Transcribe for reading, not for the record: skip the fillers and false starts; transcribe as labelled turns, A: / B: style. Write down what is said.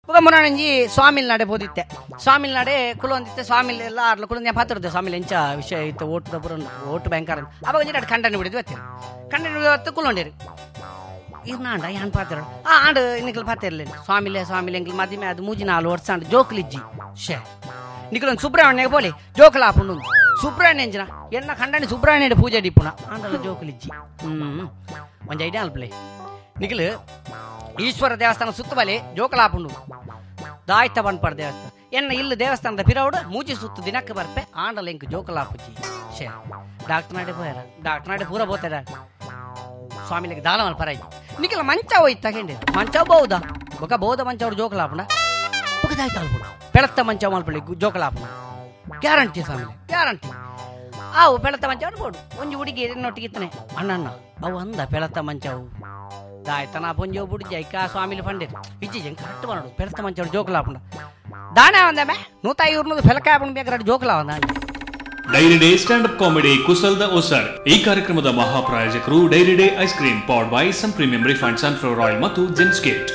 A: ಬೊಕ ಮುರಾಣಂಜಿ ಸ್ವಾಮಿಲ್ ನಾಡೆ ಬೋದಿತ್ತೆ ಸ್ವಾಮಿಲ್ ನಾಡೆ ಕುಲೊಂದಿತ್ತೆ ಸ್ವಾಮಿಲ್ ಎಲ್ಲ ಆರ್ಲ ಕುಲೊಂದು ಪಾತ್ರದ್ದು ಸ್ವಾಮಿಲ್ ಎಂಚ ವಿಷಯ ಇತ್ತು ಓಟದ ಪುರ ಓಟು ಬ್ಯಾಂಕರ್ ಅವಾಗ ಒಂಜಿ ಕಂಟೆಂಟ್ ಬಿಡಿದ್ವಿ ಅತ್ತೆ ಕಂಟೆಂಟ್ ಬಿಡಿದು ಕುಲೊಂಡೇರಿ ಇರ್ನಾಂಡ ಯಾನ್ ಪಾತ್ರ ಆಂಡ್ ನಿಕಲ್ ಪಾತಿರ್ಲೇನು ಸ್ವಾಮಿಲೆ ಎಂಕಲ್ ಮದಿಮೆ ಅದು 3-4 ವರ್ಷ ಆಂಡ್ ಜೋಕ್ಲಿಜ್ಜಿ ಶೇ ನಿಕಲೊಂದು ಸುಬ್ರಹ್ಮಣ್ಯಗೆ ಬೋಲಿ ಜೋಕಲಾಪುಂಡು ಸುಬ್ರಹ್ಮಣ್ಯ ಎಂಜಿನ ಎನ್ನ ಕಂಡನಿ ಸುಬ್ರಹ್ಮಣ್ಯ ಪೂಜೆ ಡಿಪ್ಪುನ ಆಂಡಲ್ಲ ಜೋಕಲಿಜ್ಜಿ ಒಂಜಿ ಐಡಿಯಾ ಅಲ್ಪಲೆ ನಿಕಲ್ ಈಶ್ವರ ದೇವಸ್ಥಾನ ಸುತ್ತಬಲೆ ಜೋಕಲಾಪುಂಡು ದಾಯ್ತ ಬನ್ಪಡ ದೇವಸ್ಥಾನ ಎನ್ನ ಇಲ್ಲ ದೇವಸ್ಥಾನದ ಪಿರೌಡು ಮೂಜಿ ಸುತ್ತು ದಿನಕ್ಕೆ ಬರ್ಪೆ ಆಂಡಲ್ಲ ಎಂಕ್ ಜೋಕಲಾಪುಜ್ಜಿ ಶೇ ಡಾಕ್ಟರ್ ನಾಡೆ ಪೂರ ಬೋತಾರ ಸ್ವಾಮಿಲಿಗೆ ದಾನ ಮಲ್ಪರಾಯಿ ನಿಕಲ ಮಂಚ ಹೋಯ್ತು ತಗೊಂಡೆ ಮಂಚ ಬಹುದಾ ಬೊಕ ಬಹುದ ಮಂಚ ಅವ್ರು ಜೋಕಲಾಪುಣ ಬೊಕದಾಯ್ತು ಅಲ್ಪುಣ ಪೆಳತ್ತ ಮಂಚ ಮಲ್ಪಳಿ ಜೋಕಲಾಪುಣ ಗ್ಯಾರಂಟಿ ಸ್ವಾಮಿಲಿ ಗ್ಯಾರಂಟಿ ಅವು ಪೆಳತ್ತ ಮಂಚ ಅವ್ರು ಬೋಡು ಒಂಜಿ ಹುಡುಗಿ ನೊಟ್ಟಿಗಿತ್ತನೆ ಅಣ್ಣ ಅವು ಅಂದ ಪೆಳತ್ತ ಮಂಚವು ದಾಯ್ತನ ಪೊಂಜಿ ಬುಡಿ ಜೈಕ ಸ್ವಾಮಿಲಿ ಪಂಡೇರು ಇಜ್ಜಿ ಜಂಕ ಕಟ್ಟು ಮಾಡೋದು ಪೆಳತ್ತ ಮಂಚ ಅವ್ರು ಜೋಕಲಾಪುಣ ದಾನೆ ಒಂದಮ್ಮೆ 150 ಫೆಲಕಾಪುಣ ಬೇಕಾದ್ರೆ ಜೋಕಲಾ ಒಂದ
B: dairy day stand up comedy ಕುಸಲ್ದ ಓಸರ್ ಈ ಕಾರ್ಯಕ್ರಮದ ಮಹಾಪ್ರಾಯೋಜಕರು dairy day ice cream powered by sun premium refined sunflower oil ಮತ್ತು ಜೆಮ್ಸ್ ಕೇಟ್.